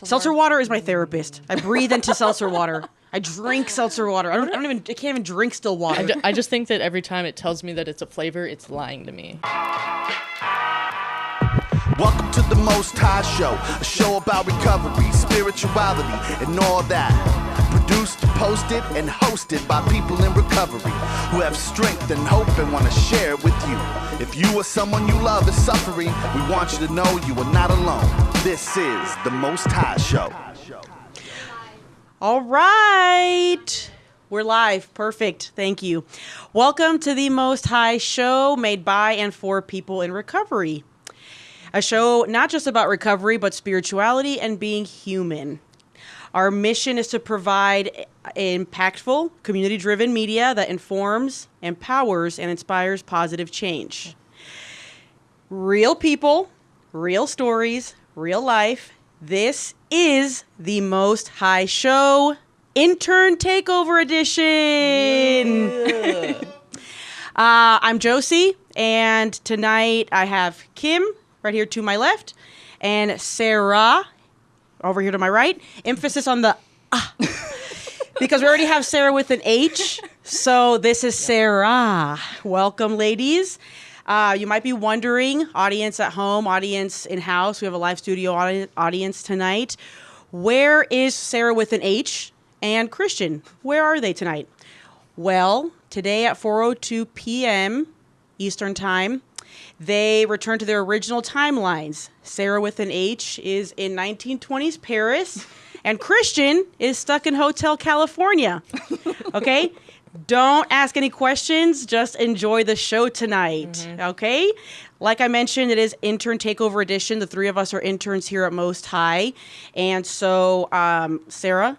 Seltzer water is my therapist. I breathe into seltzer water. I drink seltzer water. I can't even drink still water. I just think that every time it tells me that it's a flavor, it's lying to me. Welcome to the Most High Show, a show about recovery, spirituality, and all that. Produced, posted, and hosted by people in recovery who have strength and hope and want to share it with you. If you or someone you love is suffering, we want you to know you are not alone. This is the Most High Show. All right. We're live. Perfect. Thank you. Welcome to the Most High Show, made by and for people in recovery. A show not just about recovery, but spirituality and being human. Our mission is to provide impactful, community-driven media that informs, empowers, and inspires positive change. Real people, real stories, real life. This is the Most High Show, Intern Takeover Edition. Yeah. I'm Josie, and tonight I have Kim right here to my left, and Sarah over here to my right. Emphasis on the because we already have Sarah with an H, so this is Sarah. Welcome, ladies. You might be wondering, audience at home, audience in-house, we have a live studio audience tonight. Where is Sarah with an H and Christian? Where are they tonight? Well, today at 4:02 p.m. Eastern Time, they return to their original timelines. Sarah with an H is in 1920s Paris, and Christian is stuck in Hotel California. Okay? Don't ask any questions. Just enjoy the show tonight. Mm-hmm. Okay? Like I mentioned, it is Intern Takeover Edition. The three of us are interns here at Most High. And so, Sarah,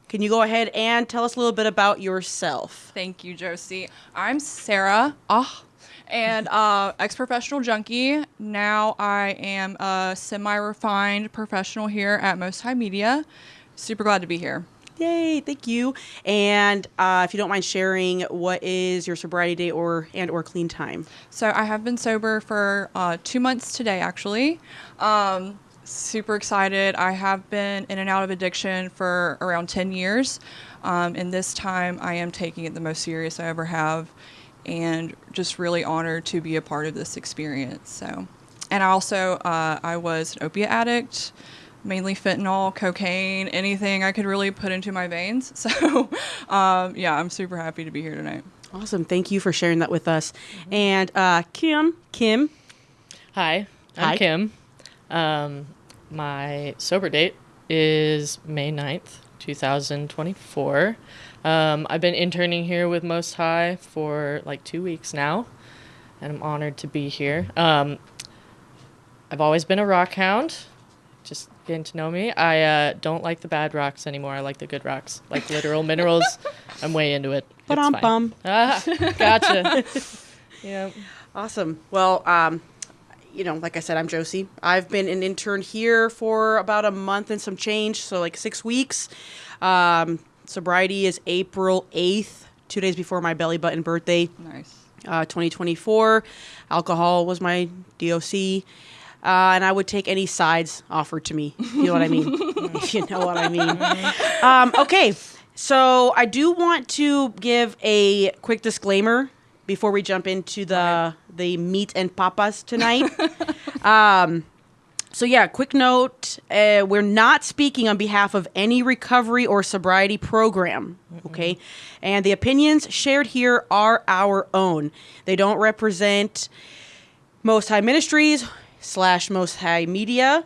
can you go ahead and tell us a little bit about yourself? Thank you, Josie. I'm Sarah, and ex-professional junkie. Now I am a semi-refined professional here at Most High Media. Super glad to be here. Yay, thank you. And if you don't mind sharing, what is your sobriety date or clean time? So I have been sober for 2 months today, actually. Super excited. I have been in and out of addiction for around 10 years. And this time I am taking it the most serious I ever have, and just really honored to be a part of this experience. So, and I also, I was an opiate addict, mainly fentanyl, cocaine, anything I could really put into my veins. So, yeah, I'm super happy to be here tonight. Awesome. Thank you for sharing that with us. And Kim. Hi, I'm Kim. My sober date is May 9th, 2024. I've been interning here with Most High for like 2 weeks now, and I'm honored to be here. I've always been a rock hound. Just getting to know me. I don't like the bad rocks anymore. I like the good rocks, like literal minerals. I'm way into it. But I'm bum. Gotcha. Yeah. Awesome. Well, like I said, I'm Josie. I've been an intern here for about a month and some change, so like 6 weeks. Sobriety is April 8th, 2 days before my belly button birthday. Nice. 2024. Alcohol was my DOC. And I would take any sides offered to me. You know what I mean? You know what I mean. Okay, so I do want to give a quick disclaimer before we jump into the meat and papas tonight. So yeah, quick note, we're not speaking on behalf of any recovery or sobriety program, okay? And the opinions shared here are our own. They don't represent Most High Ministries / Most High Media.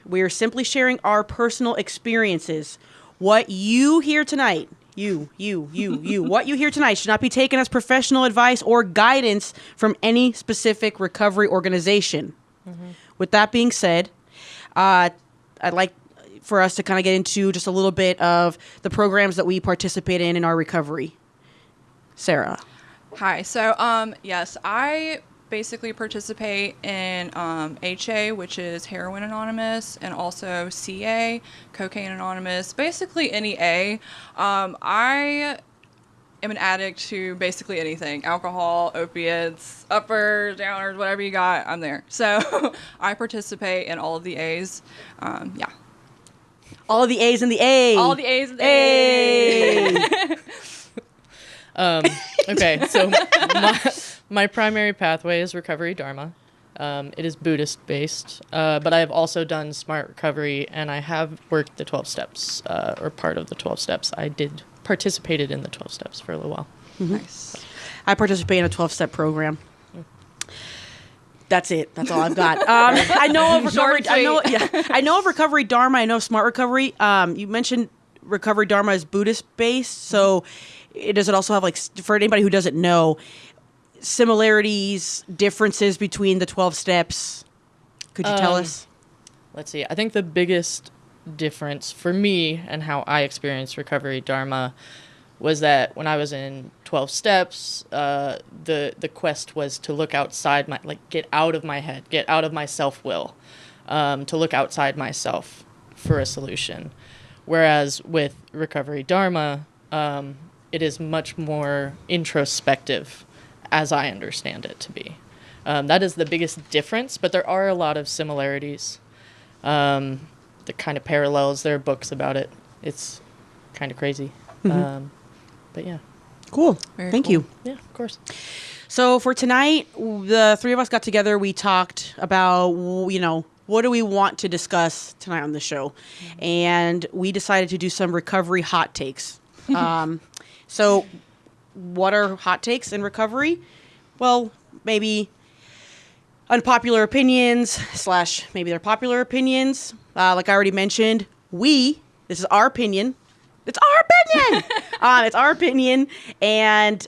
We are simply sharing our personal experiences. What you hear tonight, what you hear tonight should not be taken as professional advice or guidance from any specific recovery organization. With that being said, I'd like for us to kind of get into just a little bit of the programs that we participate in our recovery. Sarah. Hi. So, yes, I basically participate in HA, which is Heroin Anonymous, and also CA, Cocaine Anonymous, basically any A. I am an addict to basically anything: alcohol, opiates, uppers, downers, whatever you got, I'm there. So I participate in all of the A's. Yeah. All of the A's in the A. All the A's in the A. Okay, so my primary pathway is Recovery Dharma. It is Buddhist based, but I have also done Smart Recovery, and I have worked the 12 steps, or part of the 12 steps. I participated in the 12 steps for a little while. Nice. I participate in a 12-step program. That's it. That's all I've got. I know of recovery. I know of Recovery Dharma. I know of Smart Recovery. You mentioned Recovery Dharma is Buddhist based, so does it also have, like, for anybody who doesn't know, similarities, differences between the 12 steps? Could you tell us? Let's see. I think the biggest difference for me and how I experienced Recovery Dharma was that when I was in 12 steps, the quest was to look outside get out of my head, get out of my self-will, to look outside myself for a solution. Whereas with Recovery Dharma, it is much more introspective, as I understand it to be. That is the biggest difference, but there are a lot of similarities. The kind of parallels, there are books about it. It's kind of crazy. But yeah. Cool. Very Thank cool. you. Yeah, of course. So for tonight, the three of us got together. We talked about, what do we want to discuss tonight on the show? And we decided to do some recovery hot takes. So what are hot takes in recovery? Well, maybe unpopular opinions / maybe they're popular opinions. Like I already mentioned, this is our opinion. It's our opinion. It's our opinion. And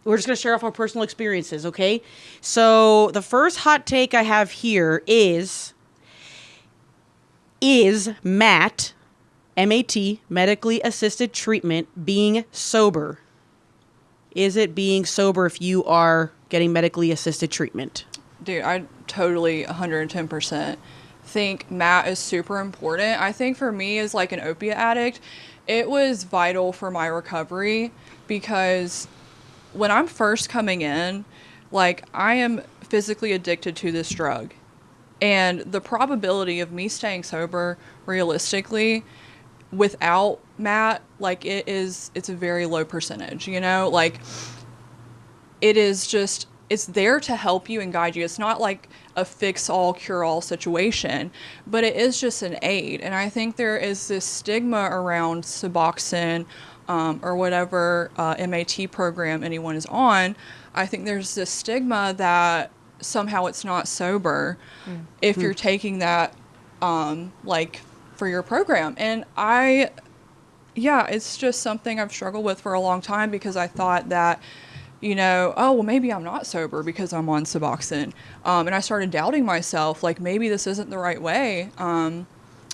we're just going to share off our personal experiences, okay? So the first hot take I have here is MAT, M-A-T, medically assisted treatment, being sober? Is it being sober if you are getting medically assisted treatment? Dude, I totally 110% think MAT is super important. I think for me as like an opiate addict, it was vital for my recovery because when I'm first coming in, like I am physically addicted to this drug. And the probability of me staying sober realistically without MAT, like it's a very low percentage, like it is just, it's there to help you and guide you. It's not like a fix-all, cure-all situation, but it is just an aid. And I think there is this stigma around Suboxone or whatever MAT program anyone is on. I think there's this stigma that somehow it's not sober if you're taking that like for your program. And it's just something I've struggled with for a long time because I thought that, maybe I'm not sober because I'm on Suboxone. And I started doubting myself, like maybe this isn't the right way. And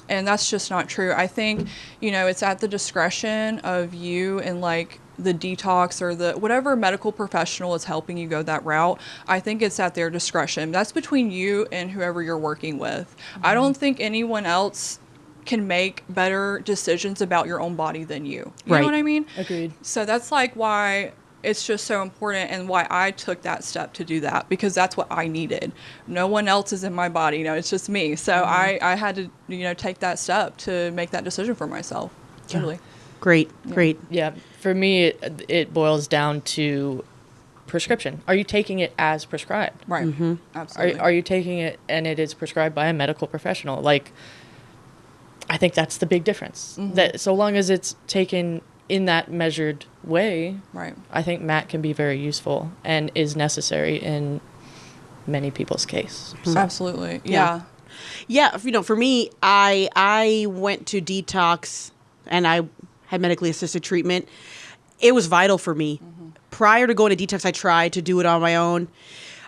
that's just not true. I think, it's at the discretion of you and like the detox or the whatever medical professional is helping you go that route. I think it's at their discretion. That's between you and whoever you're working with. I don't think anyone else can make better decisions about your own body than you. You know what I mean? Agreed. So that's like why it's just so important and why I took that step to do that, because that's what I needed. No one else is in my body, it's just me. So I had to, take that step to make that decision for myself. Totally. Great. Yeah, for me, it boils down to prescription. Are you taking it as prescribed? Right. Mm-hmm. Absolutely. Are you taking it and it is prescribed by a medical professional? Like, I think that's the big difference. Mm-hmm. That so long as it's taken in that measured way, right, I think MAT can be very useful and is necessary in many people's case. So. Absolutely. Yeah. For me, I went to detox and I had medically assisted treatment. It was vital for me. Mm-hmm. Prior to going to detox, I tried to do it on my own.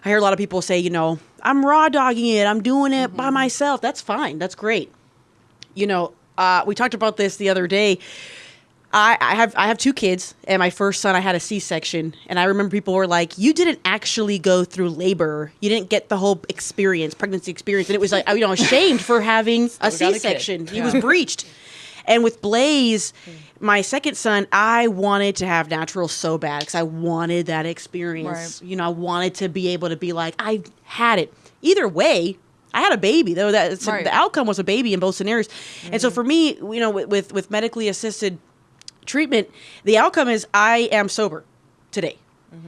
I hear a lot of people say, I'm raw dogging it. I'm doing it by myself. That's fine. That's great. We talked about this the other day. I have 2 kids, and my first son, I had a C-section, and I remember people were like, you didn't actually go through labor. You didn't get the whole pregnancy experience. And it was like, ashamed for having a C-section. He was breached. And with Blaze, my second son, I wanted to have natural so bad because I wanted that experience. Right. You know, I wanted to be able to be like, I had it. Either way, I had a baby, though. Right. The outcome was a baby in both scenarios. And so for me, you know, with medically assisted treatment, the outcome is I am sober today.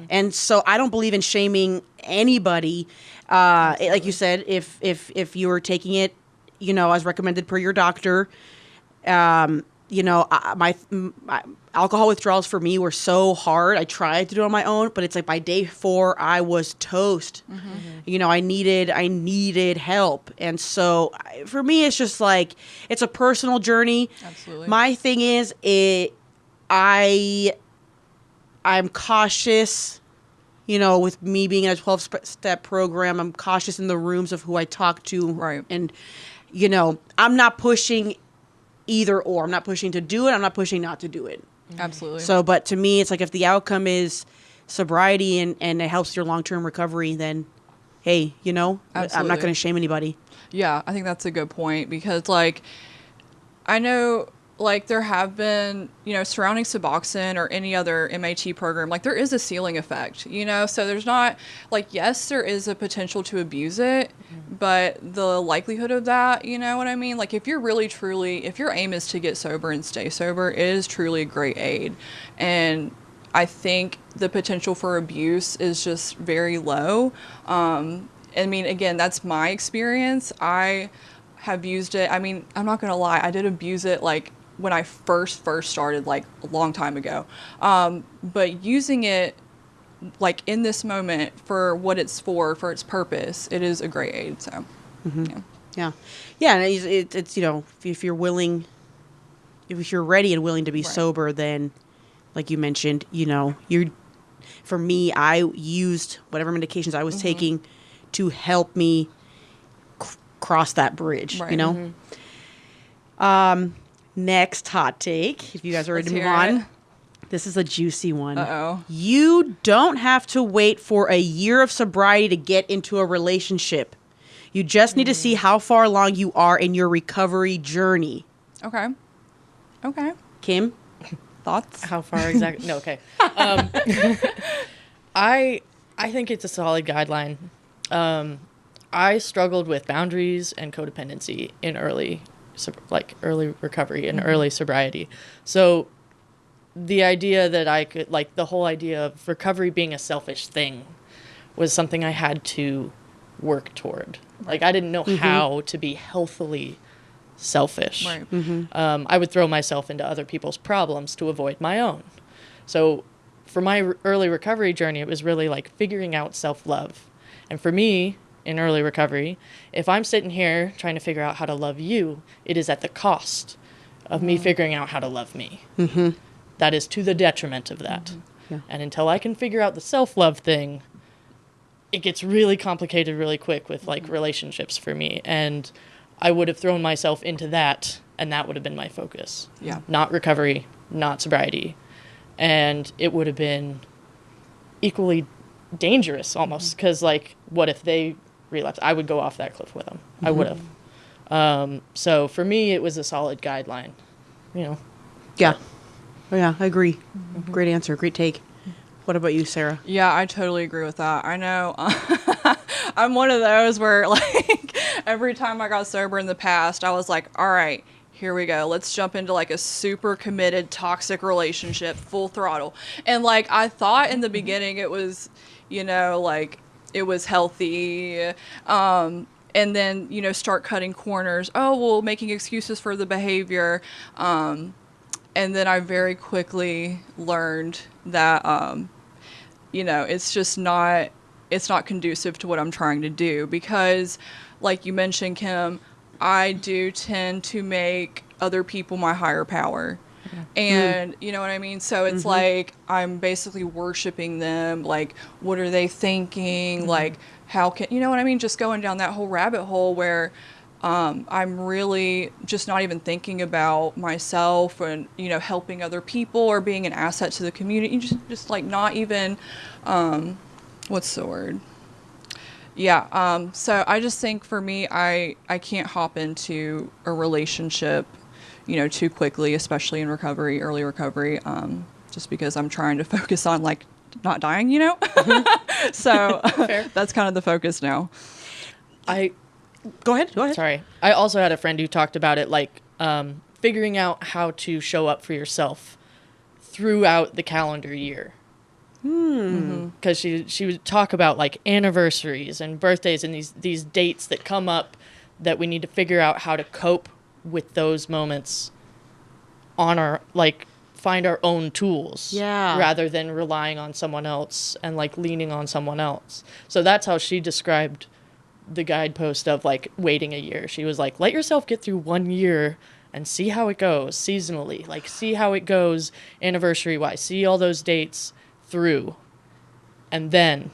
And so I don't believe in shaming anybody. Like you said, if you were taking it, you know, as recommended per your doctor, you know, my alcohol withdrawals for me were so hard. I tried to do it on my own, but it's like by day 4, I was toast. You know, I needed help. And so for me, it's just like, it's a personal journey. Absolutely. My thing is, I'm cautious, you know, with me being in a 12-step program. I'm cautious in the rooms of who I talk to. Right. And, you know, I'm not pushing either or. I'm not pushing to do it. I'm not pushing not to do it. Absolutely. So, but to me, it's like if the outcome is sobriety and it helps your long-term recovery, then, hey, you know, I'm not Absolutely. going to shame anybody. Yeah, I think that's a good point because, like, I know, like, there have been, you know, surrounding Suboxone or any other MAT program, like, there is a ceiling effect, you know? So there's not, like, yes, there is a potential to abuse it, but the likelihood of that, you know what I mean? Like, if you're really, truly, if your aim is to get sober and stay sober, it is truly a great aid. And I think the potential for abuse is just very low. I mean, again, that's my experience. I have used it. I mean, I'm not going to lie. I did abuse it, like, when I first started, like, a long time ago. But using it, like, in this moment for what it's for its purpose, it is a great aid. So, yeah. Yeah. And it's, you know, if you're willing, if you're ready and willing to be Right. sober, then, like you mentioned, you know, for me, I used whatever medications I was taking to help me cross that bridge, Right. you know? Next hot take, if you guys are ready Let's to move hear on. it. This is a juicy one. Uh-oh. You don't have to wait for a year of sobriety to get into a relationship. You just need to see how far along you are in your recovery journey. Okay. Kim? Thoughts? How far exactly? No, okay. I think it's a solid guideline. I struggled with boundaries and codependency in early recovery and early sobriety. So the idea that I could, like, the whole idea of recovery being a selfish thing was something I had to work toward. Like, I didn't know how to be healthily selfish. Right. I would throw myself into other people's problems to avoid my own. So for my early recovery journey, it was really like figuring out self-love. And for me, in early recovery, if I'm sitting here trying to figure out how to love you, it is at the cost of me figuring out how to love me. That is to the detriment of that. Yeah. And until I can figure out the self-love thing, it gets really complicated really quick with, like, relationships for me. And I would have thrown myself into that, and that would have been my focus. Yeah. Not recovery, not sobriety. And it would have been equally dangerous almost, because, like, what if they relapse? I would go off that cliff with them. I would have. So for me, it was a solid guideline, you know. Yeah. Oh, yeah, I agree. Great answer. Great take. What about you, Sarah? Yeah, I totally agree with that. I know I'm one of those where, like, every time I got sober in the past, I was like, all right, here we go. Let's jump into, like, a super committed toxic relationship, full throttle. And, like, I thought in the beginning it was, you know, like, it was healthy. And then, you know, start cutting corners. Oh, well, making excuses for the behavior. And then I very quickly learned that, you know, it's not conducive to what I'm trying to do because, like you mentioned, Kim, I do tend to make other people my higher power. And you know what I mean? So it's like I'm basically worshiping them. Like, what are they thinking? Like, how can, you know what I mean? Just going down that whole rabbit hole where I'm really just not even thinking about myself and, you know, helping other people or being an asset to the community. Just like not even, what's the word? Yeah. So I just think for me, I can't hop into a relationship, too quickly, especially in early recovery, just because I'm trying to focus on like not dying, So that's kind of the focus now. Go ahead. Sorry. I also had a friend who talked about it, like figuring out how to show up for yourself throughout the calendar year. Because she would talk about like anniversaries and birthdays and these dates that come up that we need to figure out how to cope with those moments on our, like, find our own tools rather than relying on someone else and like leaning on someone else. So that's how she described the guidepost of like waiting a year. She was like, let yourself get through 1 year and see how it goes seasonally, like see how it goes anniversary wise, see all those dates through, and then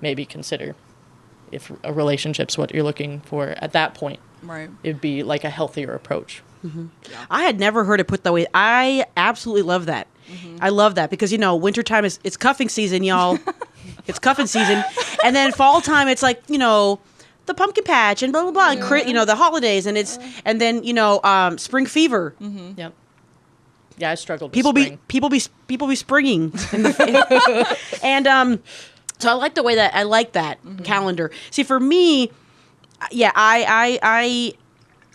maybe consider if a relationship's what you're looking for at that point. Right. It'd be like a healthier approach. I had never heard it put that way. I absolutely love that. I love that because, wintertime it's cuffing season, y'all. It's cuffing season. And then fall time, it's like, the pumpkin patch and blah, blah, blah. And, the holidays. And then, spring fever. Yep. Yeah, I struggled with People spring. be springing. And so I like the way that I like that calendar. See, for me, I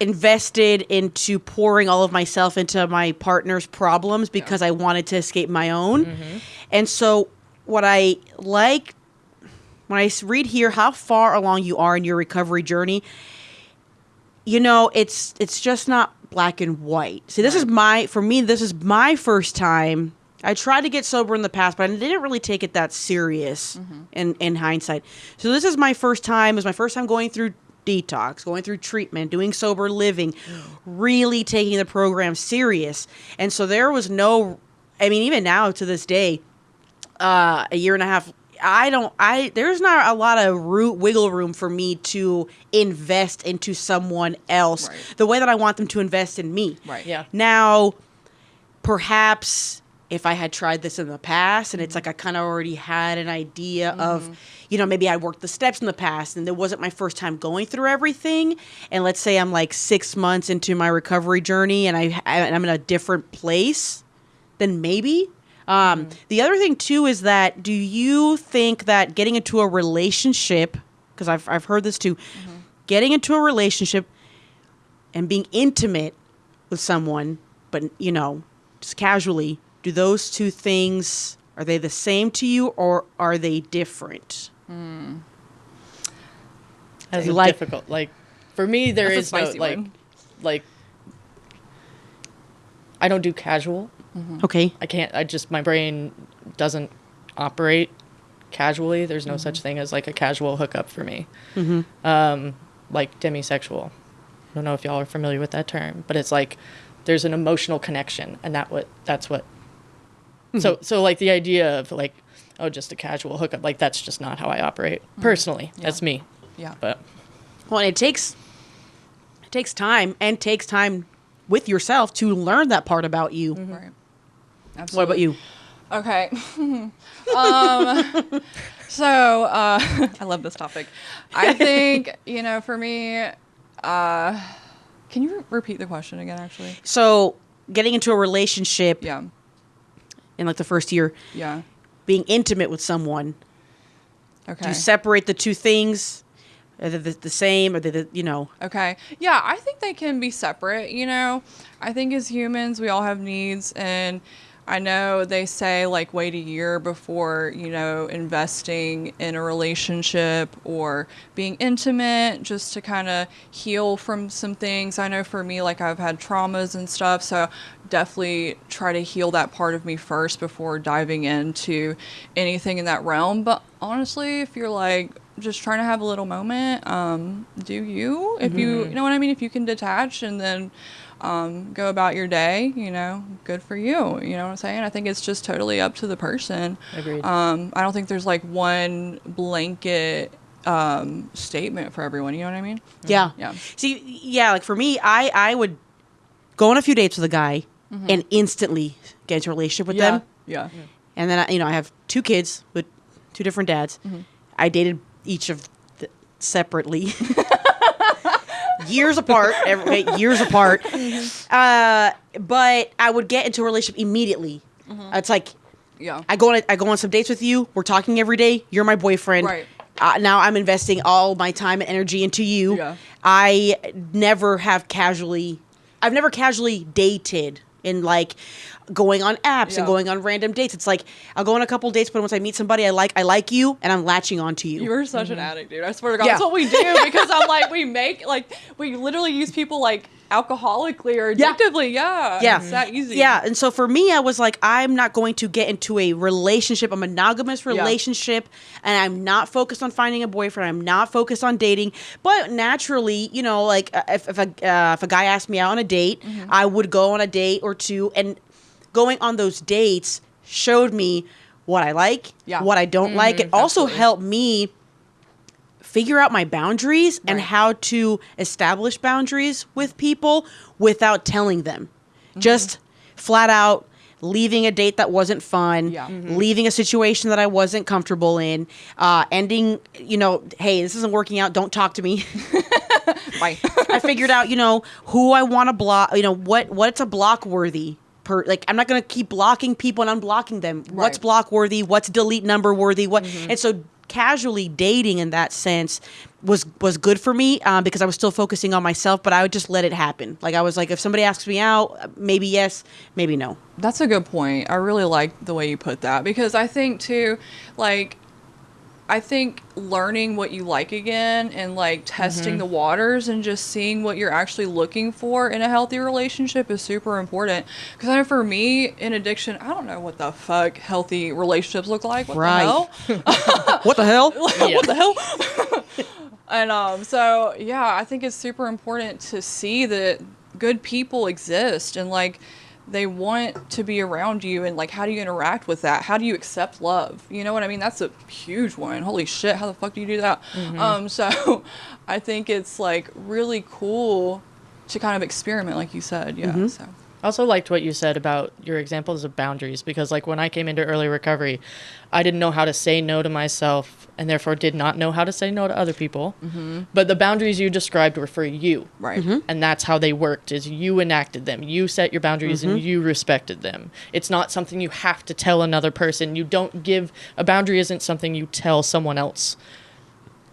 invested into pouring all of myself into my partner's problems because I wanted to escape my own. And so what I like when I read here how far along you are in your recovery journey, it's just not black and white. See, this is my first time. I tried to get sober in the past, but I didn't really take it that serious in hindsight. So this is my first time. It was my first time going through detox, going through treatment, doing sober living, really taking the program serious. And so there was even now to this day, a year and a half, there's not a lot of wiggle room for me to invest into someone else the way that I want them to invest in me. Right. Yeah. Now, perhaps if I had tried this in the past and it's like I kind of already had an idea of, maybe I worked the steps in the past and it wasn't my first time going through everything. And let's say I'm like 6 months into my recovery journey and I'm in a different place, then maybe. The other thing too is that do you think that getting into a relationship, because I've heard this too, getting into a relationship and being intimate with someone, but just casually, do those two things, are they the same to you or are they different? That's Like- difficult. Like for me, there That's a is no spicy one. like I don't do casual. Okay. I can't. My brain doesn't operate casually. There's no such thing as like a casual hookup for me. Like demisexual. I don't know if y'all are familiar with that term, but it's like there's an emotional connection, and that's what. So like the idea of like, oh, just a casual hookup, like that's just not how I operate personally. Yeah. That's me. Yeah. But Well, and it takes time with yourself to learn that part about you. Right. Absolutely. What about you? Okay. So I love this topic. I think, for me, can you repeat the question again, actually? So getting into a relationship Yeah. in like the first year, Yeah. being intimate with someone, Okay. do you separate the two things? Are they the same? Are they Okay. Yeah, I think they can be separate, I think as humans, we all have needs, and I know they say like wait a year before, investing in a relationship or being intimate just to kind of heal from some things. I know for me, like I've had traumas and stuff, so definitely try to heal that part of me first before diving into anything in that realm. But honestly, if you're like just trying to have a little moment, do you? If you know what I mean? If you can detach and then go about your day, good for you. You know what I'm saying? I think it's just totally up to the person. Agreed. I don't think there's like one blanket statement for everyone. You know what I mean? Yeah. Yeah. See, yeah, like for me, I would go on a few dates with a guy and instantly get into a relationship with them. Yeah. And then, I have 2 kids with 2 different dads. I dated each of separately. years apart, years apart. But I would get into a relationship immediately. It's like, Yeah. I go on some dates with you. We're talking every day. You're my boyfriend. Right. Now I'm investing all my time and energy into you. Yeah. I've never casually dated in like going on apps and going on random dates. It's like I'll go on a couple dates, but once I meet somebody I like you, and I'm latching on to you. You are such an addict, dude. I swear to God, Yeah. that's what we do, because I'm like, we literally use people like alcoholically or addictively. Yeah. Yeah. It's that easy. Yeah, and so for me, I was like, I'm not going to get into a relationship, a monogamous relationship, and I'm not focused on finding a boyfriend. I'm not focused on dating. But naturally, you know, like if a guy asked me out on a date, I would go on a date or two, and going on those dates showed me what I like, what I don't like. It also helped me figure out my boundaries and how to establish boundaries with people without telling them. Just flat out leaving a date that wasn't fun, leaving a situation that I wasn't comfortable in, ending, you know, hey, this isn't working out, don't talk to me. Bye. I figured out, you know, who I want to block, you know, what's a block worthy. Like, I'm not going to keep blocking people and unblocking them. Right. What's block worthy? What's delete number worthy? What? And so casually dating in that sense was good for me because I was still focusing on myself, but I would just let it happen. Like, I was like, if somebody asks me out, maybe yes, maybe no. That's a good point. I really like the way you put that, because I think too, like, I think learning what you like again and like testing the waters and just seeing what you're actually looking for in a healthy relationship is super important. Because I know for me in addiction, I don't know what the fuck healthy relationships look like. What the hell? What the hell? What the hell? And so yeah, I think it's super important to see that good people exist and like they want to be around you, and like how do you interact with that? How do you accept love? You know what I mean? That's a huge one. Holy shit, how the fuck do you do that? So I think it's like really cool to kind of experiment, like you said. Yeah. So I also liked what you said about your examples of boundaries, because like when I came into early recovery, I didn't know how to say no to myself and therefore did not know how to say no to other people. But the boundaries you described were for you. right. And that's how they worked, is you enacted them. You set your boundaries and you respected them. It's not something you have to tell another person. You don't give, a boundary isn't something you tell someone else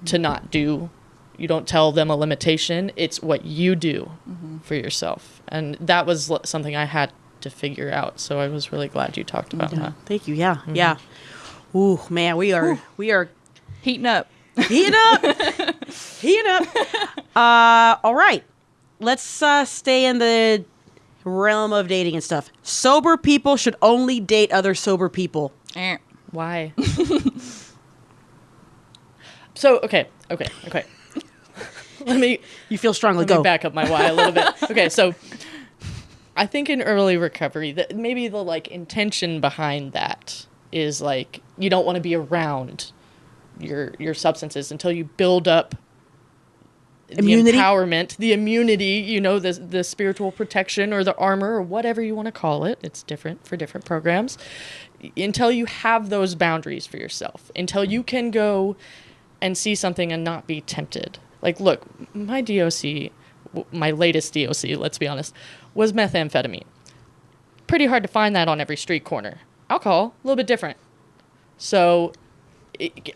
to not do. You don't tell them a limitation. It's what you do for yourself. And that was something I had to figure out. So I was really glad you talked about that. Thank you. Yeah. Yeah. Ooh, man, we are Heating up. heating up. Heating up. All right. Let's stay in the realm of dating and stuff. Sober people should only date other sober people. Why? So, okay. You feel strongly. Let Go. me back up my why a little bit. Okay, so I think in early recovery, that maybe the like intention behind that is like you don't want to be around your substances until you build up Immunity? the empowerment, the immunity, you know, the spiritual protection or the armor or whatever you want to call it. It's different for different programs. Until you have those boundaries for yourself, until you can go and see something and not be tempted. Like, look, my DOC, my latest DOC, let's be honest, was methamphetamine. Pretty hard to find that on every street corner. Alcohol, a little bit different. So,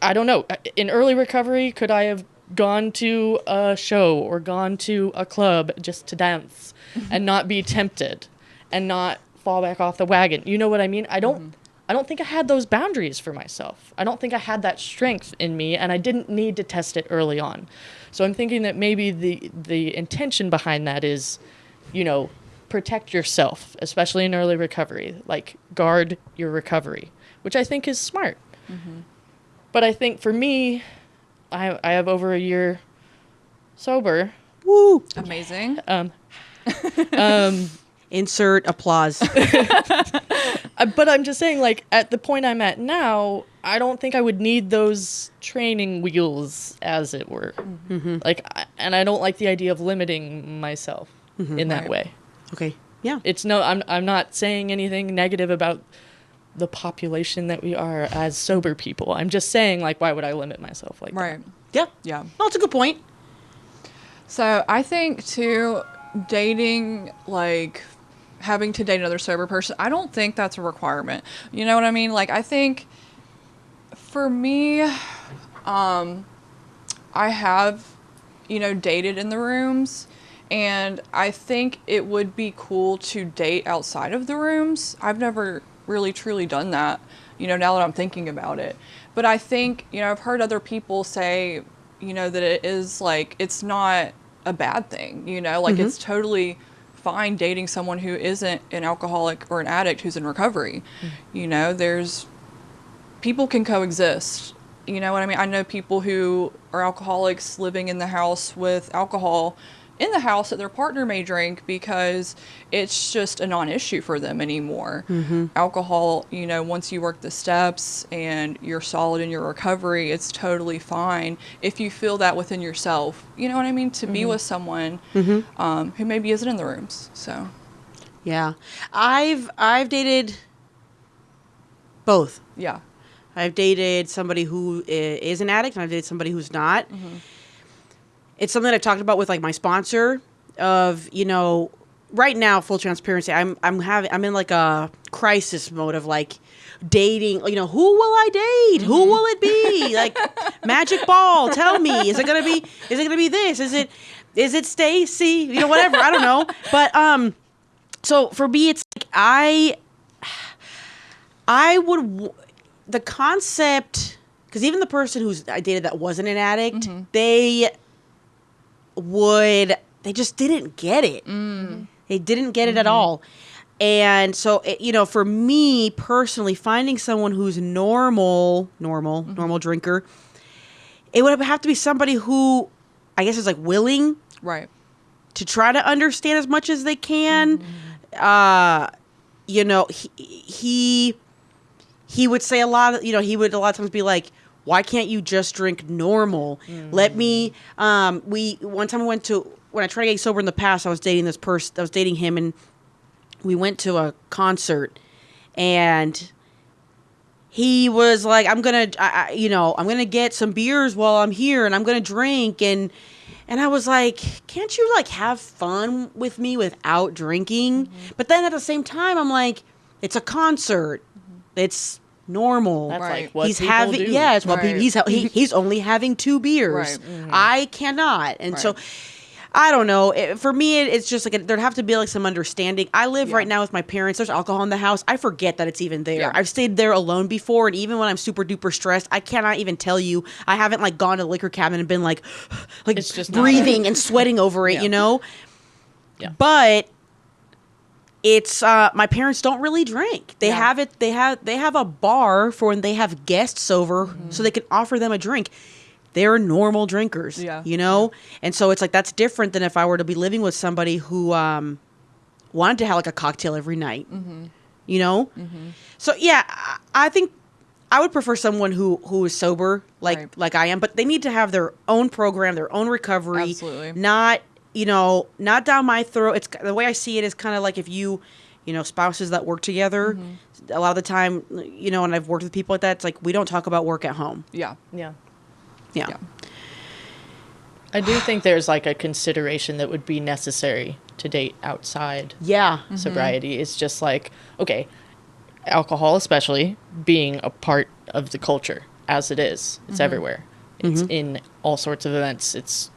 I don't know. In early recovery, could I have gone to a show or gone to a club just to dance and not be tempted and not fall back off the wagon? You know what I mean? I don't think I had those boundaries for myself. I don't think I had that strength in me, and I didn't need to test it early on. So I'm thinking that maybe the intention behind that is, you know, protect yourself, especially in early recovery. Like, guard your recovery, which I think is smart. But I think for me, I have over a year sober. Woo. Amazing. Insert applause. But I'm just saying, like, at the point I'm at now, I don't think I would need those training wheels, as it were. Like, and I don't like the idea of limiting myself in that way. Okay. Yeah. It's I'm not saying anything negative about the population that we are as sober people. I'm just saying, like, why would I limit myself like that? Right. Yeah. Yeah. No, it's a good point. So I think too, dating, like having to date another sober person, I don't think that's a requirement. You know what I mean? Like I think for me, I have, dated in the rooms, and I think it would be cool to date outside of the rooms. I've never really truly done that, now that I'm thinking about it. But I think, I've heard other people say, that it is like, it's not a bad thing, like it's totally fine dating someone who isn't an alcoholic or an addict who's in recovery. There's people can coexist. You know what I mean? I know people who are alcoholics living in the house with alcohol in the house that their partner may drink because it's just a non-issue for them anymore. Alcohol, once you work the steps and you're solid in your recovery, it's totally fine if you feel that within yourself. You know what I mean? To be with someone who maybe isn't in the rooms. So, yeah, I've dated both. Yeah. I've dated somebody who is an addict, and I've dated somebody who's not. It's something that I've talked about with like my sponsor of, right now, full transparency, I'm in like a crisis mode of like dating, who will I date? Who will it be? Like magic ball, tell me, is it going to be this? Is it Stacy? Whatever. I don't know. But, so for me, it's like, I would, the concept, because even the person I dated that wasn't an addict, they just didn't get it. They didn't get it at all. And so, for me personally, finding someone who's normal drinker, it would have to be somebody who, I guess, is like willing, right, to try to understand as much as they can. He would say a lot of, he would a lot of times be like, why can't you just drink normal? Let me, one time when I tried to get sober in the past, I was dating this person, I was dating him, and we went to a concert, and he was like, I'm going to get some beers while I'm here, and I'm going to drink. And I was like, can't you like have fun with me without drinking? But then at the same time, I'm like, it's a concert. It's normal. That's right. like what he's people having, do. yeah, it's what Right. he's only having 2 beers. Right. I cannot. And so, Right. I don't know. For me, it's just like there'd have to be like some understanding. I live Yeah. right now with my parents. There's alcohol in the house. I forget that it's even there. Yeah. I've stayed there alone before, and even when I'm super duper stressed, I cannot even tell you. I haven't like gone to the liquor cabinet and been like It's just not breathing and sweating over it, Yeah. Yeah. But it's my parents don't really drink. They Yeah. have it. They have a bar for when they have guests over, so they can offer them a drink. They're normal drinkers, Yeah. And so it's like that's different than if I were to be living with somebody who wanted to have like a cocktail every night, So yeah, I think I would prefer someone who is sober, Right. like I am, but they need to have their own program, their own recovery, Absolutely. not down my throat. It's the way I see it is kind of like if spouses that work together, a lot of the time, and I've worked with people like that. It's like we don't talk about work at home. Yeah. Yeah. Yeah. Yeah. I do think there's like a consideration that would be necessary to date outside Yeah. sobriety. It's just like, okay, alcohol especially being a part of the culture as it is. It's everywhere. It's in all sorts of events. It's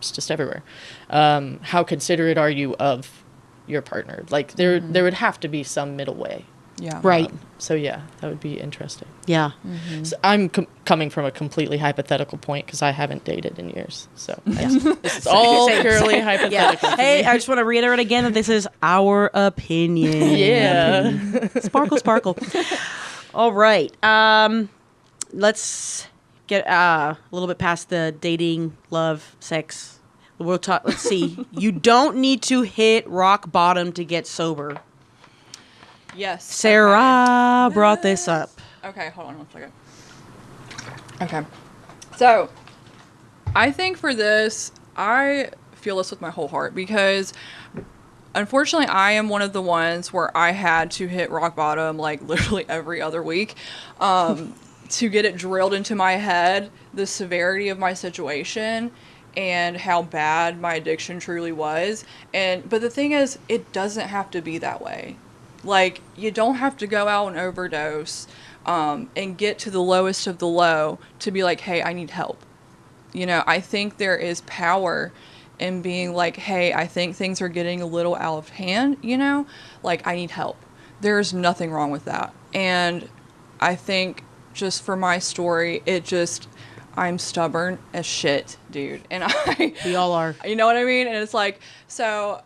just everywhere. How considerate are you of your partner? Like there would have to be some middle way. Yeah. Right. So yeah, that would be interesting. Yeah. So I'm coming from a completely hypothetical point because I haven't dated in years. So yeah, this is all purely hypothetical. Hey, I just want to reiterate again that this is our opinion. Yeah. Sparkle, sparkle. All right. Let's get a little bit past the dating, love, sex. We'll talk. Let's see. You don't need to hit rock bottom to get sober. Yes. Sarah brought this up. Okay, hold on one second. Okay. So, I think for this, I feel this with my whole heart because unfortunately I am one of the ones where I had to hit rock bottom like literally every other week to get it drilled into my head, the severity of my situation. and how bad my addiction truly was. But the thing is, it doesn't have to be that way. Like, you don't have to go out and overdose and get to the lowest of the low to be like, hey, I need help. You know, I think there is power in being like, hey, I think things are getting a little out of hand, you know, like, I need help. There's nothing wrong with that. And I think just for my story, I'm stubborn as shit, dude. And We all are. you know what I mean? And it's like, so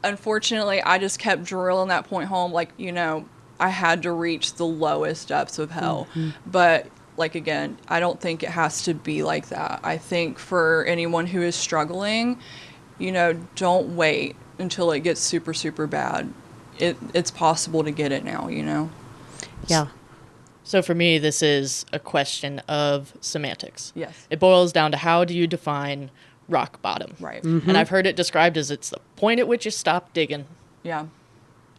unfortunately, I just kept drilling that point home. Like, you know, I had to reach the lowest depths of hell. But like, again, I don't think it has to be like that. I think for anyone who is struggling, you know, don't wait until it gets super, super bad. It's possible to get it now, you know? Yeah. So for me, this is a question of semantics. Yes. It boils down to, how do you define rock bottom? Right. And I've heard it described as it's the point at which you stop digging. Yeah.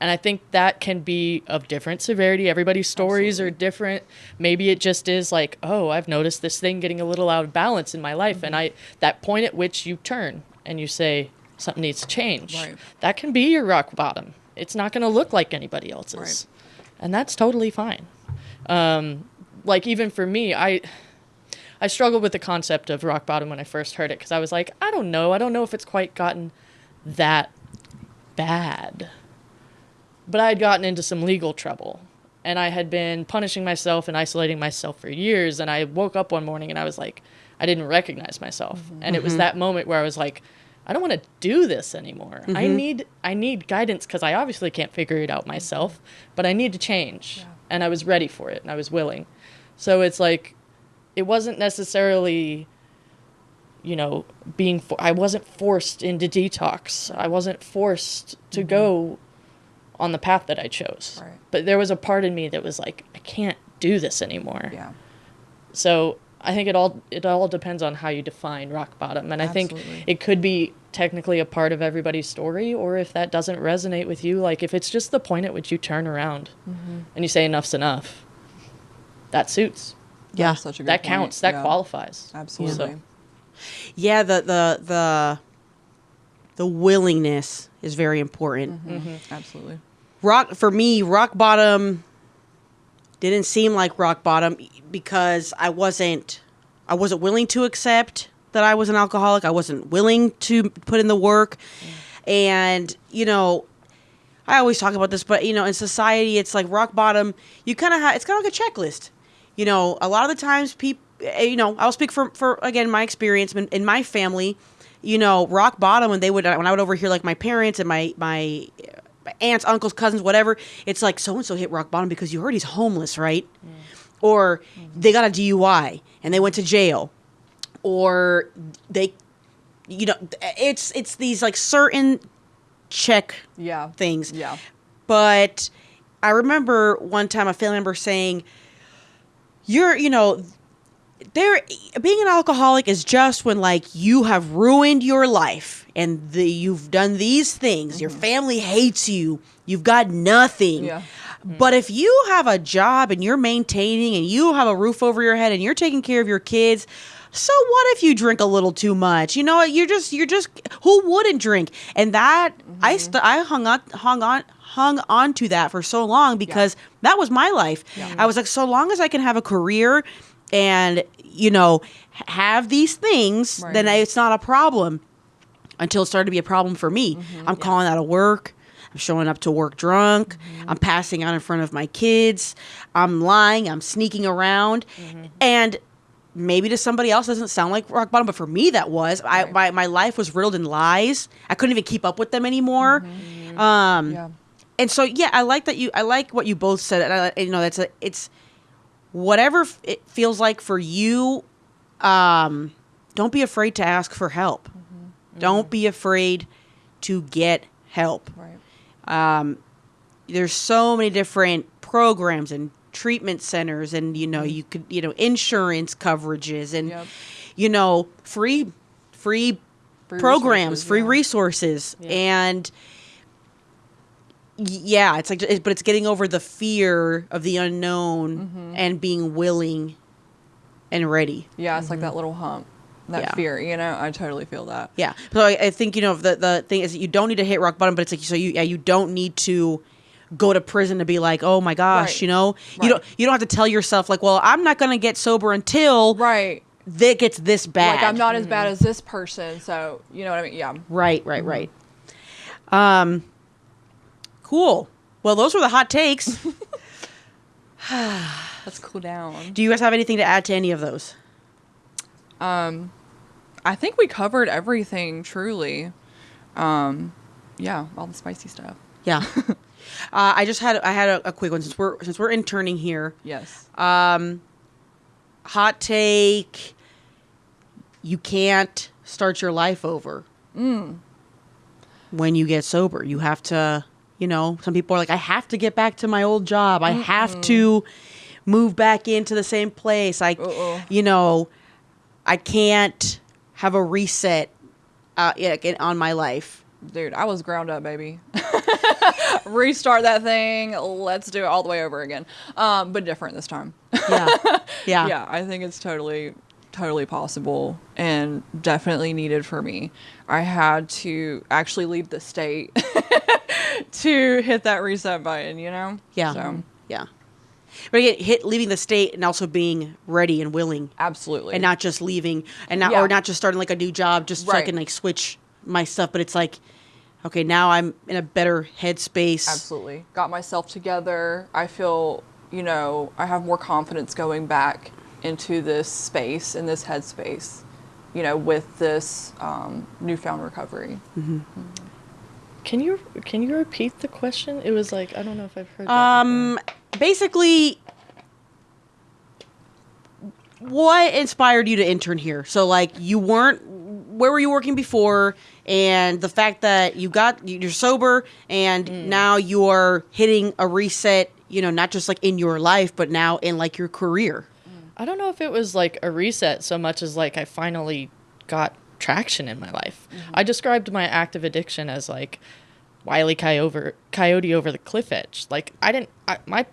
And I think that can be of different severity. Everybody's stories are different. Maybe it just is like, oh, I've noticed this thing getting a little out of balance in my life. And that point at which you turn and you say, something needs to change. Right. That can be your rock bottom. It's not going to look like anybody else's. Right. And that's totally fine. Like, even for me, I struggled with the concept of rock bottom when I first heard it, because I was like, I don't know if it's quite gotten that bad. But I had gotten into some legal trouble, and I had been punishing myself and isolating myself for years, and I woke up one morning and I was like, I didn't recognize myself. And it was that moment where I was like, I don't want to do this anymore. I need guidance, because I obviously can't figure it out myself, but I need to change. Yeah. And I was ready for it, and I was willing. So it's like, it wasn't necessarily, you know, I wasn't forced into detox. I wasn't forced to go on the path that I chose. Right. But there was a part in me that was like, I can't do this anymore. Yeah. So I think it all depends on how you define rock bottom. And I think it could be technically a part of everybody's story, or if that doesn't resonate with you, like if it's just the point at which you turn around and you say enough's enough, that suits. Yeah. That's such a good That point. counts. That Yeah. qualifies. Absolutely. So, Yeah, the willingness is very important. Absolutely. For me, rock bottom didn't seem like rock bottom because I wasn't willing to accept that I was an alcoholic. I wasn't willing to put in the work. And, you know, I always talk about this, but, you know, in society, it's like rock bottom, you kind of it's kind of like a checklist. You know, a lot of the times people, you know, I'll speak for again, my experience in my family, you know, rock bottom, when I would overhear like my parents and my aunts, uncles, cousins, whatever, it's like, so-and-so hit rock bottom because you heard he's homeless, right? Or they got a DUI and they went to jail, or they, you know, it's these like certain check things. Yeah. But I remember one time a family member saying, you know, being an alcoholic is just when like you have ruined your life and you've done these things. Your family hates you. You've got nothing. Yeah. But if you have a job and you're maintaining and you have a roof over your head and you're taking care of your kids, so what if you drink a little too much? You know, you're just who wouldn't drink? And that I hung on to that for so long because that was my life. Yeah. I was like, so long as I can have a career and, you know, have these things, then it's not a problem. Until it started to be a problem for me. I'm calling out of work. I'm showing up to work drunk. I'm passing out in front of my kids. I'm lying. I'm sneaking around. And maybe to somebody else doesn't sound like rock bottom, but for me that was. My life was riddled in lies. I couldn't even keep up with them anymore. And so I like what you both said. And you know, it's whatever it feels like for you. Don't be afraid to ask for help. Don't be afraid to get help. Right. There's so many different programs and treatment centers, and you know, you could, you know, insurance coverages, and you know, free programs, free resources, and it's like, but it's getting over the fear of the unknown and being willing and ready. Yeah, it's like that little hump. that fear, you know, I totally feel that. Yeah. So I think, you know, the thing is that you don't need to hit rock bottom, but it's like, so you don't need to go to prison to be like, oh my gosh, Right. you know, Right. you don't have to tell yourself like, well, I'm not going to get sober until Right. that gets this bad. Like, I'm not as bad as this person, so, you know what I mean? Yeah. Right. Cool. Well, those were the hot takes. Let's cool down. Do you guys have anything to add to any of those? I think we covered everything, truly. Yeah, all the spicy stuff. Yeah. I had a quick one since we're interning here. Yes. Hot take: you can't start your life over when you get sober. You have to, you know, some people are like, I have to get back to my old job. I have to move back into the same place. You know, I can't have a reset on my life. Dude, I was ground up, baby. Restart that thing. Let's do it all the way over again. But different this time. Yeah. Yeah, I think it's totally possible and definitely needed for me. I had to actually leave the state to hit that reset button, you know? Yeah. So, yeah. But again, leaving the state and also being ready and willing. absolutely. And not just leaving and Yeah. not just starting like a new job just so I Right. can like switch my stuff. But it's like, okay, now I'm in a better headspace. Absolutely. Got myself together. I feel, you know, I have more confidence going back into this space, in this headspace, you know, with this newfound recovery. Can you repeat the question? It was like, I don't know if I've heard that before. Basically, what inspired you to intern here? So like where were you working before? And the fact that you're sober and now you're hitting a reset, you know, not just like in your life, but now in like your career. I don't know if it was like a reset so much as like I finally got traction in my life. I described my active addiction as like Wile E. Coyote over the cliff edge. Like my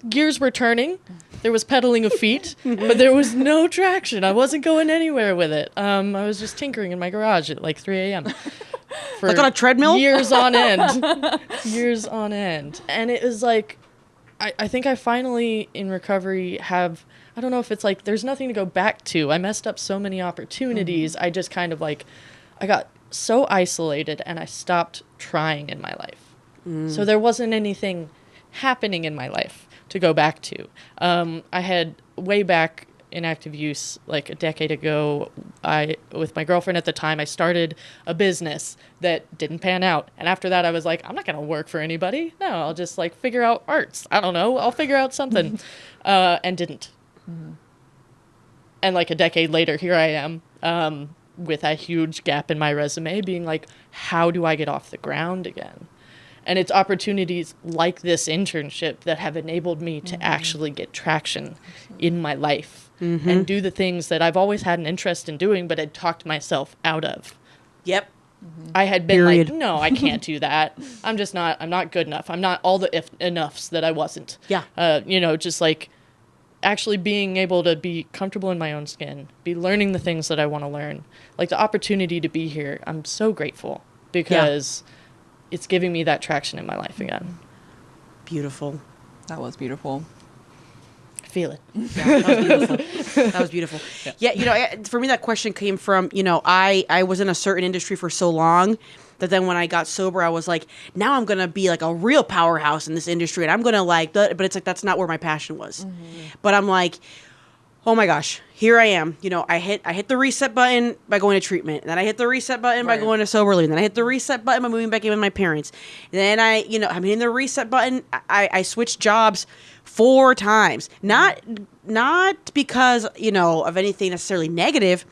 gears were turning. There was pedaling of feet, but there was no traction. I wasn't going anywhere with it. I was just tinkering in my garage at like 3 a.m. for Like on a treadmill? years on end. Years on end. And it was like, I think I finally, in recovery, have, I don't know if it's like, there's nothing to go back to. I messed up so many opportunities. I just kind of like, I got so isolated and I stopped trying in my life. So there wasn't anything happening in my life to go back to. I had way back in active use, like a decade ago, with my girlfriend at the time, I started a business that didn't pan out. And after that, I was like, I'm not going to work for anybody. No, I'll just like figure out arts. I don't know. I'll figure out something. And didn't. And like a decade later, here I am with a huge gap in my resume being like, how do I get off the ground again? And it's opportunities like this internship that have enabled me to actually get traction in my life and do the things that I've always had an interest in doing, but had talked myself out of. Yep. I had been Period. like, no, I can't do that. I'm not good enough. I'm not all the enoughs that I wasn't. Yeah. You know, just like actually being able to be comfortable in my own skin, be learning the things that I want to learn. Like the opportunity to be here, I'm so grateful because it's giving me that traction in my life again. Beautiful. That was beautiful. Feel it. Yeah, that was beautiful. That was beautiful. Yeah, you know, for me, that question came from, you know, I was in a certain industry for so long that then when I got sober, I was like, now I'm going to be like a real powerhouse in this industry. And I'm going to like, but it's like, that's not where my passion was. But I'm like, oh my gosh, here I am. You know, I hit the reset button by going to treatment. And then I hit the reset button by going to sober living. Then I hit the reset button by moving back in with my parents. And then I'm hitting the reset button. I switched jobs 4 times. Not because, you know, of anything necessarily negative,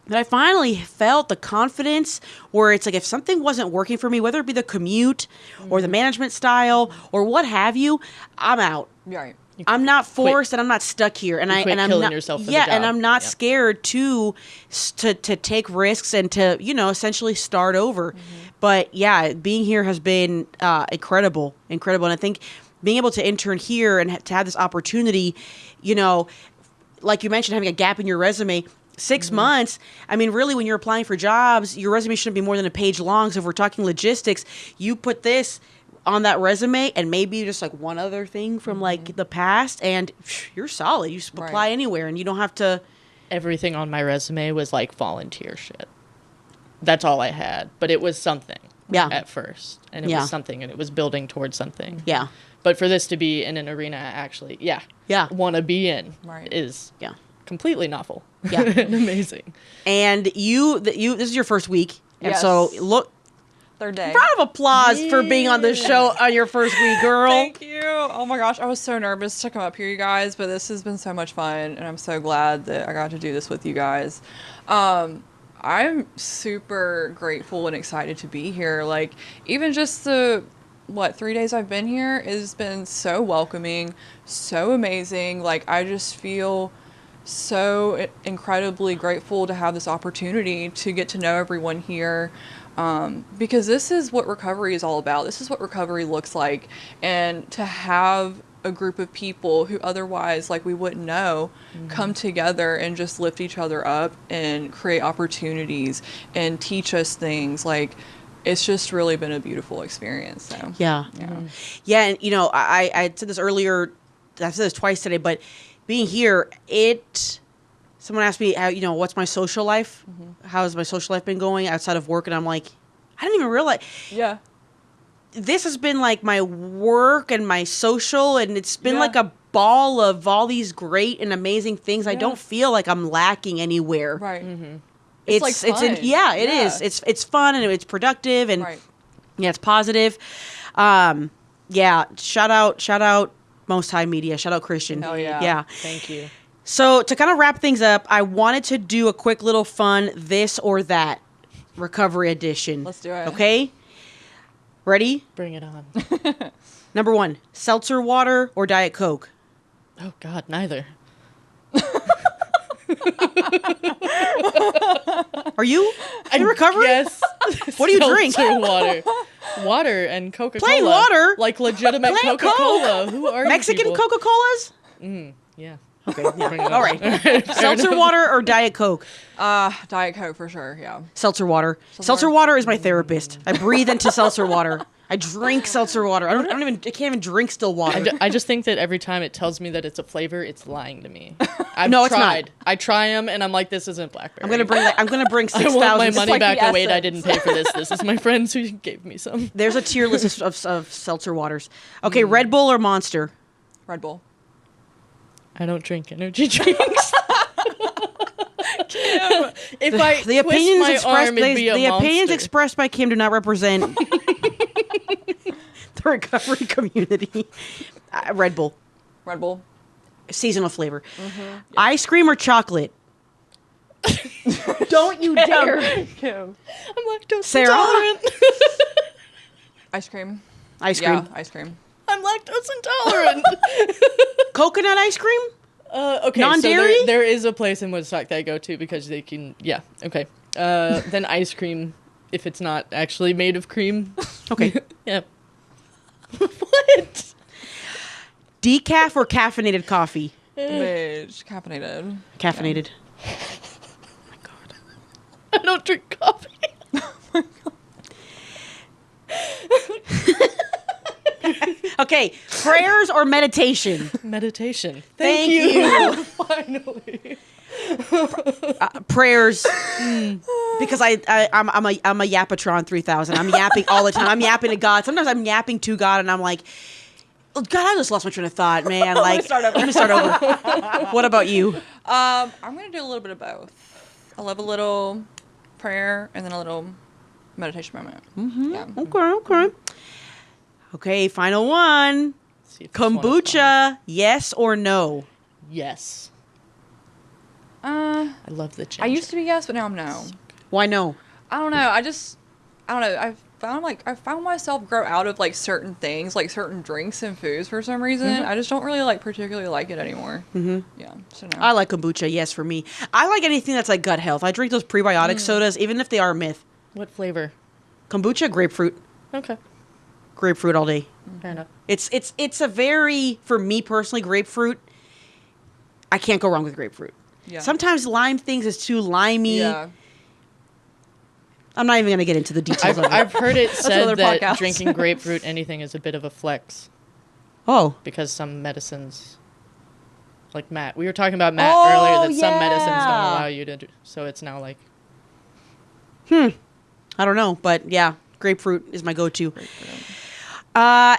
but I finally felt the confidence where it's like if something wasn't working for me, whether it be the commute or the management style or what have you, I'm out. Right. I'm not forced and I'm not stuck here. And I'm killing not, yourself for the yeah, job. and I'm not scared to take risks and to, you know, essentially start over. But yeah, being here has been incredible. And I think being able to intern here and to have this opportunity, you know, like you mentioned, having a gap in your resume, 6 months. I mean, really, when you're applying for jobs, your resume shouldn't be more than a page long. So if we're talking logistics, you put this on that resume and maybe just like one other thing from like the past, and you're solid. You just apply anywhere, and you don't have to. Everything on my resume was like volunteer shit. That's all I had, but it was something. At first, and it was something, and it was building towards something. Yeah. But for this to be in an arena, I actually, want to be in is completely novel. Yeah, and amazing. And this is your first week, and so look. Third day. Round of applause for being on the show on your first week, girl. Thank you. Oh my gosh, I was so nervous to come up here, you guys, but this has been so much fun, and I'm so glad that I got to do this with you guys. I'm super grateful and excited to be here. Like, even just the 3 days I've been here has been so welcoming, so amazing. Like, I just feel so incredibly grateful to have this opportunity to get to know everyone here. Because this is what recovery is all about. This is what recovery looks like. And to have a group of people who otherwise, like, we wouldn't know, come together and just lift each other up and create opportunities and teach us things. Like, it's just really been a beautiful experience. So yeah. And you know, I said this earlier, I've said this twice today, but being here, someone asked me, how, what's my social life? How has my social life been going outside of work? And I'm like, I didn't even realize. Yeah. This has been like my work and my social, and it's been like a ball of all these great and amazing things. I don't feel like I'm lacking anywhere. Right. It's like fun. It is. It's fun, and it's productive, and it's positive. Shout out Most High Media. Shout out Christian. Hell yeah. Yeah. Thank you. So to kind of wrap things up, I wanted to do a quick little fun this or that recovery edition. Let's do it. Okay? Ready? Bring it on. Number 1, seltzer water or Diet Coke? Oh, God, neither. Are you in recovery? Yes. What do you drink? Water. Water and Coca-Cola. Plain water? Like legitimate Plain Coca-Cola. Who are Mexican you people? Coca-Colas? Yeah. Okay. Yeah. All right. Seltzer water or Diet Coke? Diet Coke for sure. Yeah. Seltzer water. Seltzer water is my therapist. I breathe into seltzer water. I drink seltzer water. I can't even drink still water. I just think that every time it tells me that it's a flavor, it's lying to me. No, it's not. I try them, and I'm like, this isn't blackberry. I'm gonna bring 6,000. I want my money back. Oh wait, I didn't pay for this. This is my friends who gave me some. There's a tier list of seltzer waters. Okay, Red Bull or Monster? Red Bull. I don't drink energy drinks. Kim, if I the opinions my expressed, arm, it'd be a the monster. opinions expressed by Kim do not represent the recovery community. Red Bull. Red Bull. Seasonal flavor. Ice cream or chocolate? Don't you dare. Kim. I'm lactose Sarah? intolerant. Ice cream. Ice cream. Yeah, ice cream. I'm lactose intolerant. Coconut ice cream? Okay, non-dairy? So there is a place in Woodstock that I go to because they can, okay. Then ice cream, if it's not actually made of cream. Okay. Yeah. What? Decaf or caffeinated coffee? Bitch, caffeinated. Caffeinated. Oh my God. I don't drink coffee. Oh my God. Okay, prayers or meditation? Meditation. Thank you. Finally. Prayers, because I'm a Yapatron 3000. I'm yapping all the time. I'm yapping to God. Sometimes I'm yapping to God, and I'm like, oh, God, I just lost my train of thought, man. Like, I'm gonna start over. What about you? I'm gonna do a little bit of both. I love a little prayer and then a little meditation moment. Okay. Okay, final one. Kombucha, yes or no? Yes. I love the ginger. I used to be yes, but now I'm no. Why no? I don't know. I don't know. I found myself grow out of like certain things, like certain drinks and foods for some reason. I just don't really particularly like it anymore. Yeah. So no. I like kombucha, yes, for me. I like anything that's like gut health. I drink those prebiotic sodas, even if they are a myth. What flavor? Kombucha, grapefruit. Okay. Grapefruit all day. Fair enough. It's a very, for me personally, grapefruit, I can't go wrong with grapefruit. Yeah. Sometimes lime things is too limey. Yeah. I'm not even going to get into the details of it. I've heard it said another that podcast. drinking grapefruit anything is a bit of a flex Oh. because some medicines, like Matt, we were talking about Matt Oh, earlier, that some medicines yeah. don't allow you to do, so it's now like, I don't know, but yeah, grapefruit is my go-to.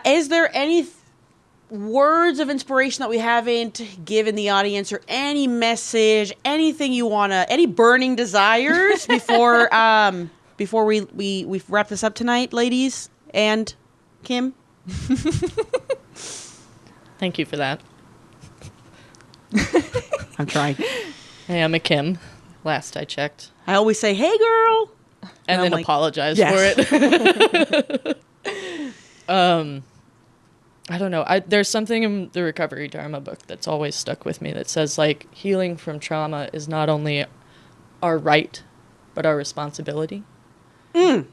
Is there any words of inspiration that we haven't given the audience, or any message, anything you wanna, any burning desires before we wrap this up tonight, ladies and Kim? thank you for that. I'm trying. Hey, I'm a Kim. Last I checked. I always say, "Hey, girl," And I'm then like, apologize yes. for it. I don't know. There's something in the Recovery Dharma book that's always stuck with me that says, like, healing from trauma is not only our right, but our responsibility. Say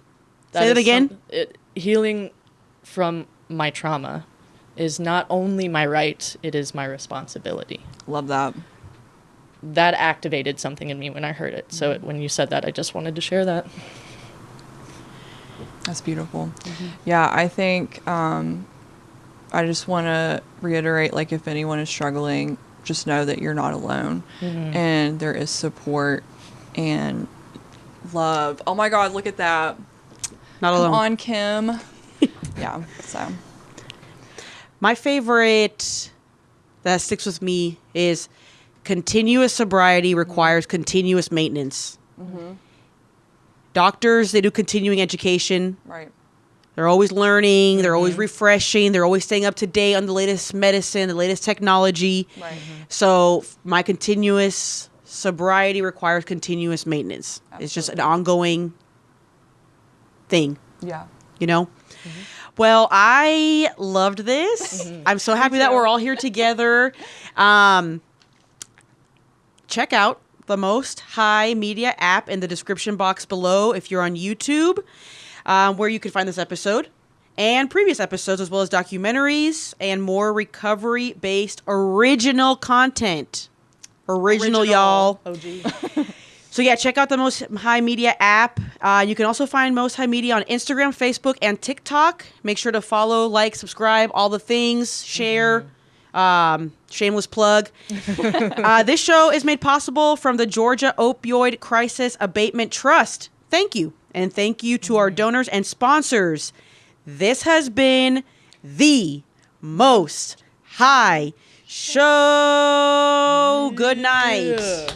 that again. Healing from my trauma is not only my right, it is my responsibility. Love that. That activated something in me when I heard it. So when you said that, I just wanted to share that. That's beautiful. Yeah, I think I just want to reiterate, like, if anyone is struggling, just know that you're not alone. And there is support and love. Oh my God, look at that. Not alone. Come on, Kim. Yeah, so. My favorite that sticks with me is continuous sobriety requires continuous maintenance. Doctors, they do continuing education. Right. They're always learning. They're always refreshing. They're always staying up to date on the latest medicine, the latest technology. Right. So my continuous sobriety requires continuous maintenance. It's just an ongoing thing, Yeah. you know? Well, I loved this. I'm so happy that we're all here together. Check out the Most High Media app in the description box below if you're on YouTube, where you can find this episode and previous episodes, as well as documentaries and more recovery-based original content. Original, y'all. OG. So yeah, check out the Most High Media app. You can also find Most High Media on Instagram, Facebook, and TikTok. Make sure to follow, like, subscribe, all the things, share. Shameless plug. This show is made possible from the Georgia Opioid Crisis Abatement Trust. Thank you. And thank you to our donors and sponsors. This has been the Most High Show. Good night.